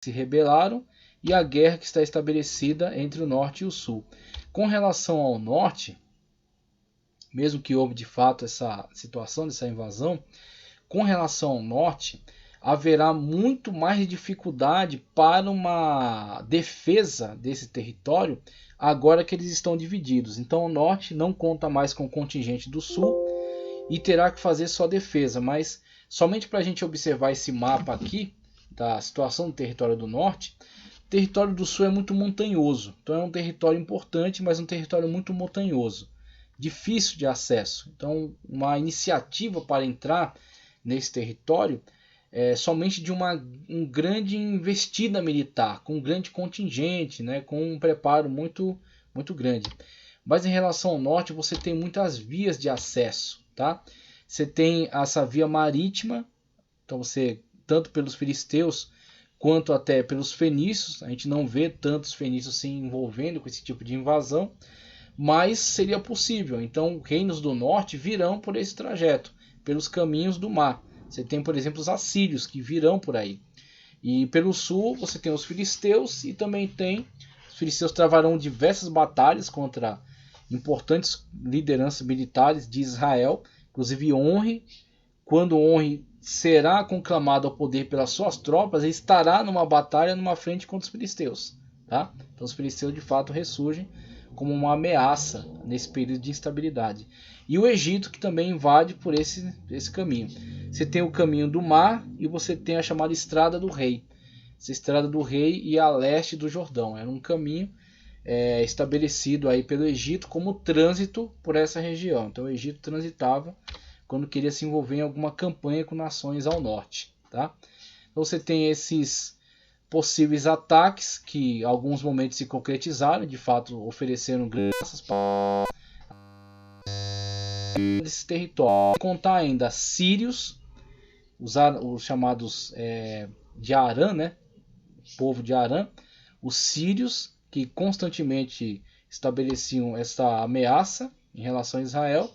se rebelaram e a guerra que está estabelecida entre o norte e o sul. Com relação ao norte, mesmo que houve de fato essa situação dessa invasão, com relação ao norte, haverá muito mais dificuldade para uma defesa desse território agora que eles estão divididos. Então o norte não conta mais com o contingente do sul e terá que fazer sua defesa, mas somente para a gente observar esse mapa aqui da situação do território do norte, o território do sul é muito montanhoso, então é um território importante, mas um território muito montanhoso, difícil de acesso. Então uma iniciativa para entrar nesse território é somente de um grande investida militar, com um grande contingente, né, com um preparo muito grande. Mas em relação ao norte, você tem muitas vias de acesso, tá? Você tem essa via marítima, então você, tanto pelos filisteus quanto até pelos fenícios, a gente não vê tantos fenícios se envolvendo com esse tipo de invasão, mas seria possível. Então, reinos do norte virão por esse trajeto, pelos caminhos do mar. Você tem, por exemplo, os assírios que virão por aí. E pelo sul você tem os filisteus e também tem... Os filisteus travarão diversas batalhas contra importantes lideranças militares de Israel. Inclusive Onre, quando Onre será conclamado ao poder pelas suas tropas, ele estará numa batalha numa frente contra os filisteus. Tá? Então os filisteus de fato ressurgem como uma ameaça nesse período de instabilidade. E o Egito, que também invade por esse caminho. Você tem o caminho do mar e você tem a chamada Estrada do Rei. Essa Estrada do Rei ia a leste do Jordão. Era um caminho estabelecido aí pelo Egito como trânsito por essa região. Então o Egito transitava quando queria se envolver em alguma campanha com nações ao norte. Tá? Então você tem esses possíveis ataques que em alguns momentos se concretizaram, de fato ofereceram graças para esse território. Contar ainda sírios, os chamados de Arã, né? O povo de Arã, os sírios que constantemente estabeleciam essa ameaça em relação a Israel,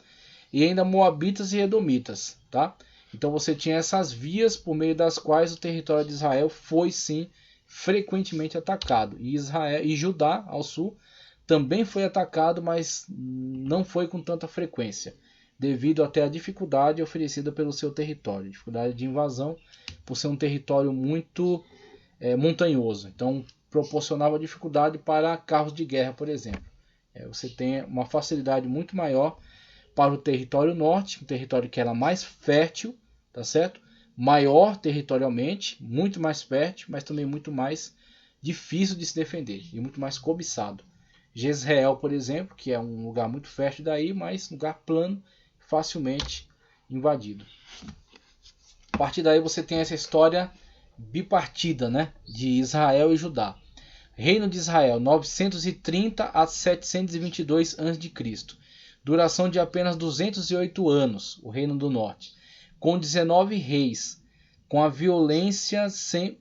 e ainda moabitas e edomitas, tá? Então você tinha essas vias por meio das quais o território de Israel foi sim frequentemente atacado, e Judá ao sul também foi atacado, mas não foi com tanta frequência, devido até à dificuldade oferecida pelo seu território, dificuldade de invasão, por ser um território muito montanhoso, então proporcionava dificuldade para carros de guerra, por exemplo. Você tem uma facilidade muito maior para o território norte, um território que era mais fértil, tá certo? Maior territorialmente, muito mais fértil, mas também muito mais difícil de se defender e muito mais cobiçado. Jezreel, por exemplo, que é um lugar muito fértil daí, mas lugar plano, facilmente invadido. A partir daí você tem essa história bipartida, né, de Israel e Judá. Reino de Israel, 930 a 722 a.C. Duração de apenas 208 anos, o Reino do Norte, com 19 reis, com a violência sempre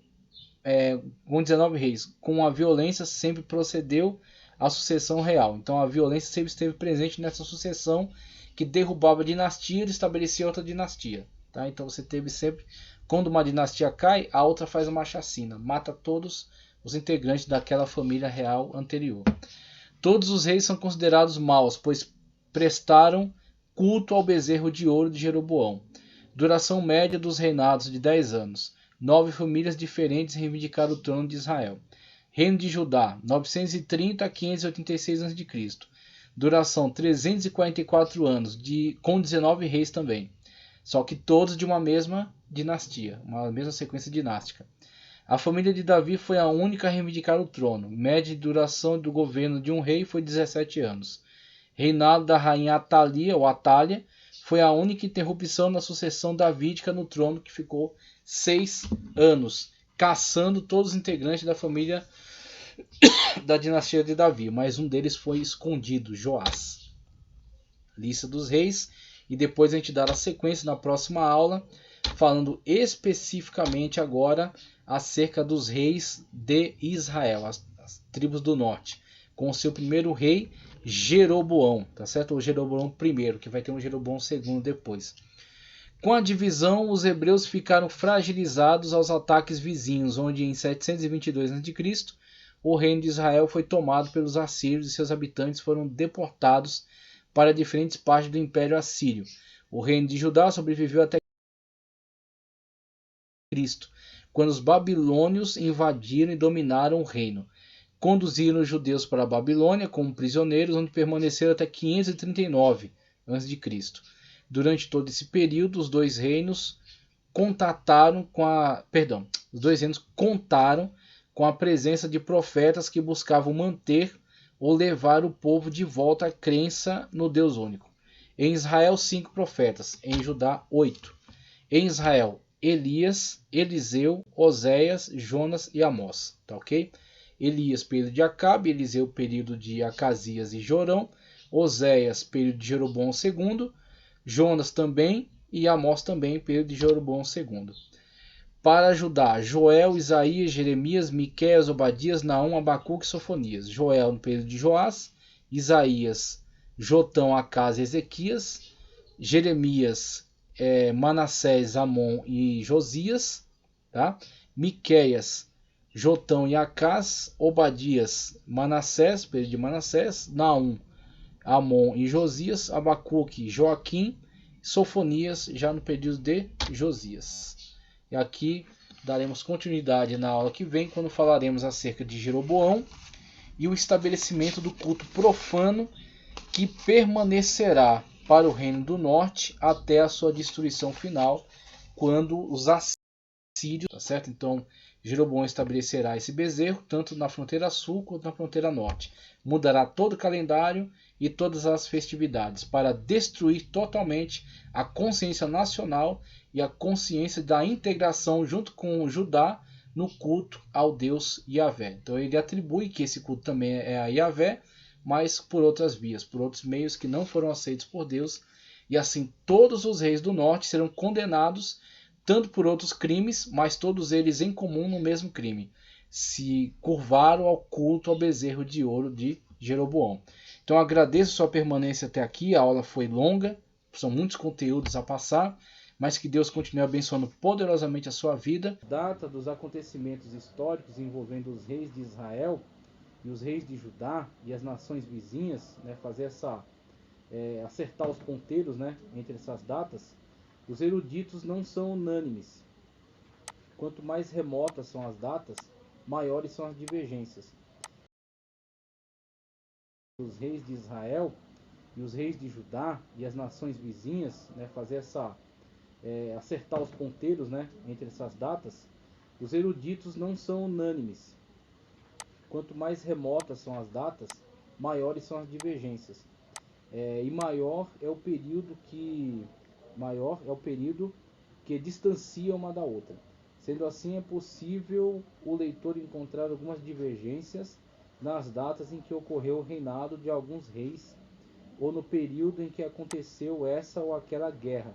procedeu a sucessão real. Então a violência sempre esteve presente nessa sucessão que derrubava a dinastia e estabelecia outra dinastia. Tá? Então você teve sempre, quando uma dinastia cai, a outra faz uma chacina, mata todos os integrantes daquela família real anterior. Todos os reis são considerados maus, pois prestaram culto ao bezerro de ouro de Jeroboão. Duração média dos reinados de 10 anos. 9 famílias diferentes reivindicaram o trono de Israel. Reino de Judá, 930 a 586 a.C. Duração 344 anos, com 19 reis também. Só que todos de uma mesma dinastia, uma mesma sequência dinástica. A família de Davi foi a única a reivindicar o trono. Média de duração do governo de um rei foi 17 anos. Reinado da rainha Atália foi a única interrupção na sucessão davídica no trono, que ficou 6 anos, caçando todos os integrantes da família da dinastia de Davi, mas um deles foi escondido, Joás. Lista dos reis, e depois a gente dará a sequência na próxima aula, falando especificamente agora acerca dos reis de Israel, as tribos do norte, com o seu primeiro rei, Jeroboão, tá certo? O Jeroboão I, que vai ter um Jeroboão II depois. Com a divisão, os hebreus ficaram fragilizados aos ataques vizinhos, onde em 722 a.C. o reino de Israel foi tomado pelos assírios e seus habitantes foram deportados para diferentes partes do Império Assírio. O reino de Judá sobreviveu até Cristo, quando os babilônios invadiram e dominaram o reino. Conduziram os judeus para a Babilônia como prisioneiros, onde permaneceram até 539 a.C. Durante todo esse período, os dois reinos contaram com a presença de profetas que buscavam manter ou levar o povo de volta à crença no Deus único. Em Israel, 5 profetas. Em Judá, 8. Em Israel, Elias, Eliseu, Oséias, Jonas e Amós. Tá ok? Elias, período de Acabe. Eliseu, período de Acasias e Jorão. Oséias, período de Jeroboão II. Jonas também e Amós também, período de Jeroboão II. Para Judá, Joel, Isaías, Jeremias, Miqueias, Obadias, Naum, Abacuque e Sofonias. Joel no período de Joás, Isaías, Jotão, Acás e Ezequias, Jeremias, Manassés, Amon e Josias, tá? Miqueias, Jotão e Acás, Obadias, Manassés, período de Manassés, Naum, Amon e Josias, Abacuque, Joaquim, Sofonias, já no período de Josias. E aqui daremos continuidade na aula que vem, quando falaremos acerca de Jeroboão e o estabelecimento do culto profano que permanecerá para o reino do norte até a sua destruição final, quando os assírios, tá certo? Então, Jeroboão estabelecerá esse bezerro tanto na fronteira sul quanto na fronteira norte. Mudará todo o calendário e todas as festividades para destruir totalmente a consciência nacional e a consciência da integração junto com Judá no culto ao Deus Yahvé. Então ele atribui que esse culto também é a Yahvé, mas por outras vias, por outros meios que não foram aceitos por Deus. E assim todos os reis do norte serão condenados tanto por outros crimes, mas todos eles em comum no mesmo crime. Se curvaram ao culto ao bezerro de ouro de Jeroboão. Então agradeço sua permanência até aqui, a aula foi longa, são muitos conteúdos a passar, mas que Deus continue abençoando poderosamente a sua vida. Data dos acontecimentos históricos envolvendo os reis de Israel e os reis de Judá e as nações vizinhas, né, fazer acertar os ponteiros, né, entre essas datas. Os eruditos não são unânimes. Quanto mais remotas são as datas, maiores são as divergências. Os reis de Israel e os reis de Judá e as nações vizinhas, né, fazer acertar os ponteiros, né, entre essas datas. Os eruditos não são unânimes. Quanto mais remotas são as datas, maiores são as divergências. E maior é o período que distancia uma da outra. Sendo assim, é possível o leitor encontrar algumas divergências nas datas em que ocorreu o reinado de alguns reis ou no período em que aconteceu essa ou aquela guerra,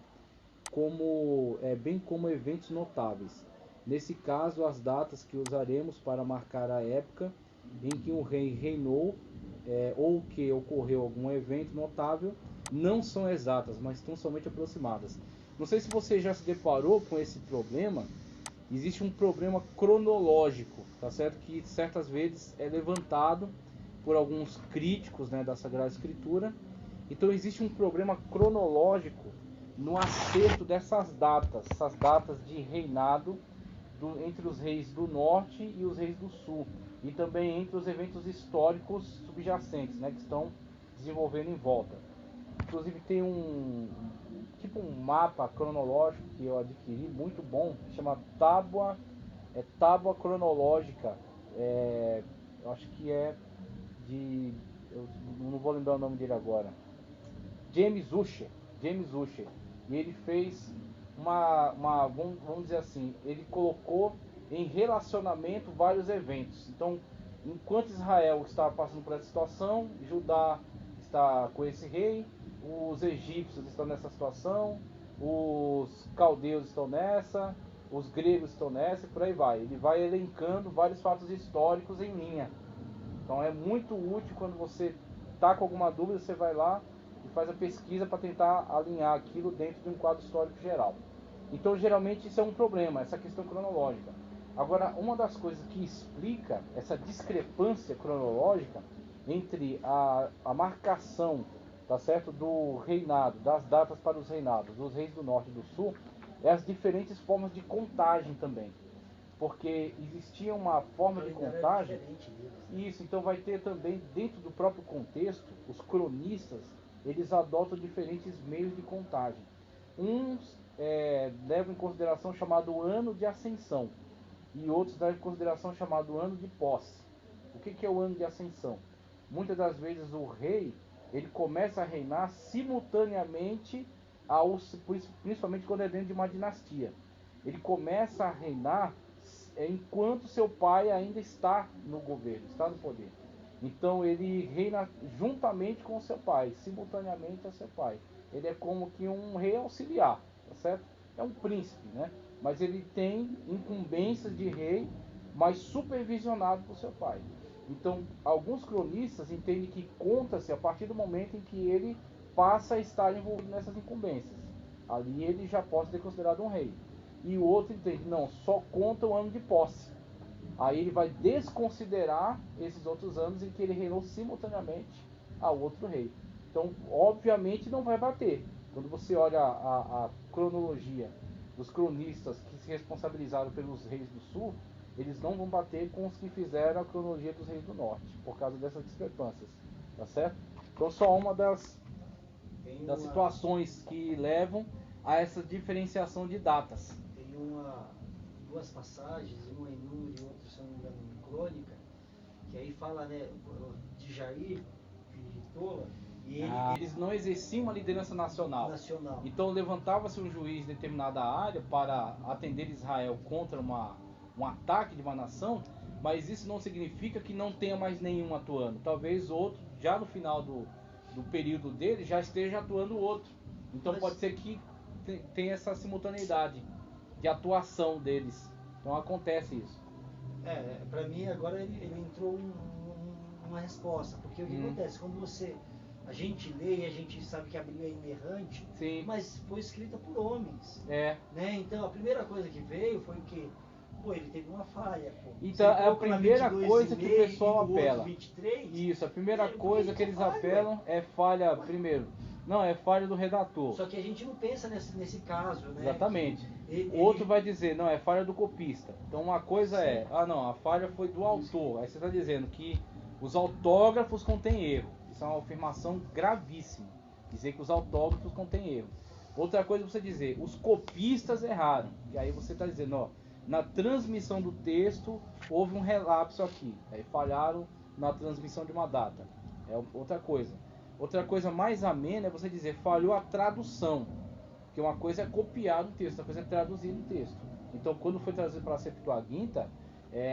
bem como eventos notáveis. Nesse caso, as datas que usaremos para marcar a época em que um rei reinou ou que ocorreu algum evento notável não são exatas, mas estão somente aproximadas. Não sei se você já se deparou com esse problema. Existe um problema cronológico, tá certo? Que certas vezes é levantado por alguns críticos, né, da Sagrada Escritura. Então existe um problema cronológico no acerto dessas datas, essas datas de reinado entre os reis do norte e os reis do sul, e também entre os eventos históricos subjacentes, né, que estão desenvolvendo em volta. Inclusive tem um mapa cronológico que eu adquiri, muito bom, chama Tábua Cronológica. Eu acho que eu não vou lembrar o nome dele agora. James Ussher. E ele fez vamos dizer assim, ele colocou em relacionamento vários eventos. Então, enquanto Israel estava passando por essa situação, Judá está com esse rei, os egípcios estão nessa situação, os caldeus estão nessa, os gregos estão nessa, e por aí vai. Ele vai elencando vários fatos históricos em linha. Então é muito útil quando você está com alguma dúvida, você vai lá e faz a pesquisa para tentar alinhar aquilo dentro de um quadro histórico geral. Então, geralmente, isso é um problema, essa questão cronológica. Agora, uma das coisas que explica essa discrepância cronológica entre a marcação, tá certo, do reinado, das datas para os reinados, dos reis do norte e do sul, é as diferentes formas de contagem também. Porque existia uma forma de contagem, isso, então vai ter também, dentro do próprio contexto, os cronistas, eles adotam diferentes meios de contagem. Uns levam em consideração o chamado ano de ascensão, e outros levam em consideração o chamado ano de posse. O que é o ano de ascensão? Muitas das vezes o rei, ele começa a reinar simultaneamente, principalmente quando é dentro de uma dinastia. Ele começa a reinar enquanto seu pai ainda está no governo, está no poder. Então ele reina juntamente com seu pai, simultaneamente a seu pai. Ele é como que um rei auxiliar, tá certo? É um príncipe, né? Mas ele tem incumbências de rei, mas supervisionado por seu pai. Então, alguns cronistas entendem que conta-se a partir do momento em que ele passa a estar envolvido nessas incumbências. Ali ele já pode ser considerado um rei. E o outro entende, não, só conta o ano de posse. Aí ele vai desconsiderar esses outros anos em que ele reinou simultaneamente ao outro rei. Então, obviamente, não vai bater. Quando você olha a cronologia dos cronistas que se responsabilizaram pelos reis do sul, eles não vão bater com os que fizeram a cronologia dos reis do norte, por causa dessas discrepâncias. Tá certo? Então, só uma das situações que levam a essa diferenciação de datas. Tem duas passagens, uma em Número e outra, se não me engano, em Crônica, que aí fala, né, de Jair, filho de Tola, e eles não exerciam uma liderança nacional. nacional. Então levantava-se um juiz de determinada área para atender Israel contra um ataque de uma nação, mas isso não significa que não tenha mais nenhum atuando. Talvez outro, já no final do período dele, já esteja atuando outro. Então pode ser que tenha essa simultaneidade de atuação deles. Então acontece isso. Para mim agora ele entrou uma resposta, porque o que acontece, quando a gente lê e a gente sabe que a Bíblia é inerrante, sim, mas foi escrita por homens, né? Então a primeira coisa que veio foi que ele teve uma falha. Então é a primeira coisa que o pessoal apela. 23, isso, a primeira coisa que eles apelam é falha, primeiro. Não, é falha do redator. Só que a gente não pensa nesse caso, né? Exatamente. Outro vai dizer, não, é falha do copista. Então uma coisa sim, não, a falha foi do autor. Aí você está dizendo que os autógrafos contêm erro. Isso é uma afirmação gravíssima. Dizer que os autógrafos contêm erro. Outra coisa é você dizer, os copistas erraram. E aí você está dizendo, ó, na transmissão do texto houve um relapso aqui. Aí falharam na transmissão de uma data. É outra coisa. Outra coisa mais amena é você dizer, falhou a tradução. Porque uma coisa é copiar no texto, outra coisa é traduzir no texto. Então, quando foi traduzido para a Septuaginta,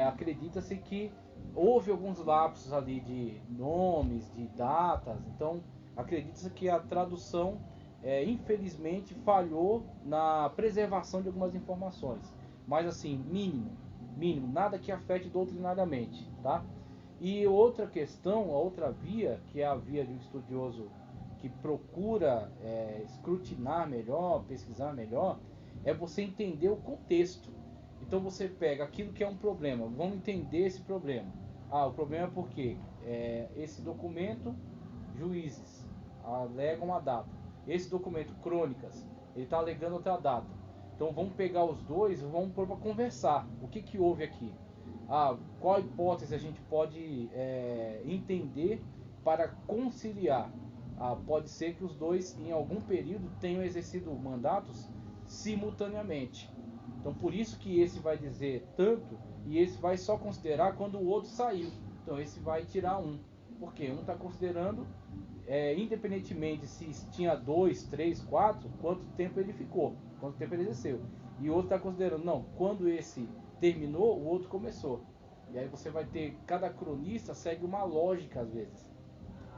acredita-se que houve alguns lapsos ali de nomes, de datas. Então, acredita-se que a tradução, infelizmente, falhou na preservação de algumas informações. Mas, assim, mínimo, nada que afete doutrinariamente, tá? E outra questão, a outra via, que é a via de um estudioso que procura escrutinar melhor, pesquisar melhor, é você entender o contexto. Então você pega aquilo que é um problema, vamos entender esse problema. O problema é porque esse documento, Juízes, alega uma data. Esse documento, Crônicas, ele está alegando outra data. Então vamos pegar os dois e vamos pôr para conversar. O que houve aqui? Qual hipótese a gente pode entender para conciliar? Pode ser que os dois em algum período tenham exercido mandatos simultaneamente. Então por isso que esse vai dizer tanto e esse vai só considerar quando o outro saiu. Então esse vai tirar um. Porque um está considerando, independentemente se tinha 2, 3, 4, quanto tempo ele ficou, quanto tempo ele exerceu. E o outro está considerando, não, quando esse terminou, o outro começou. E aí você vai ter, cada cronista segue uma lógica às vezes.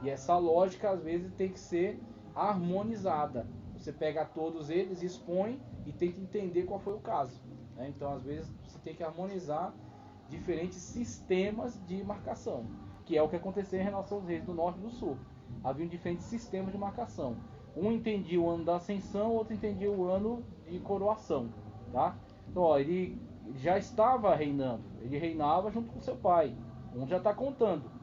E essa lógica às vezes tem que ser harmonizada. Você pega todos eles, expõe e tenta entender qual foi o caso. Então às vezes você tem que harmonizar diferentes sistemas de marcação, que é o que aconteceu em relação aos reis do norte e do sul. Havia diferentes sistemas de marcação. Um entendia o ano da ascensão, outro entendia o ano de coroação, tá? Então, ó, ele já estava reinando, ele reinava junto com seu pai. Um já está contando.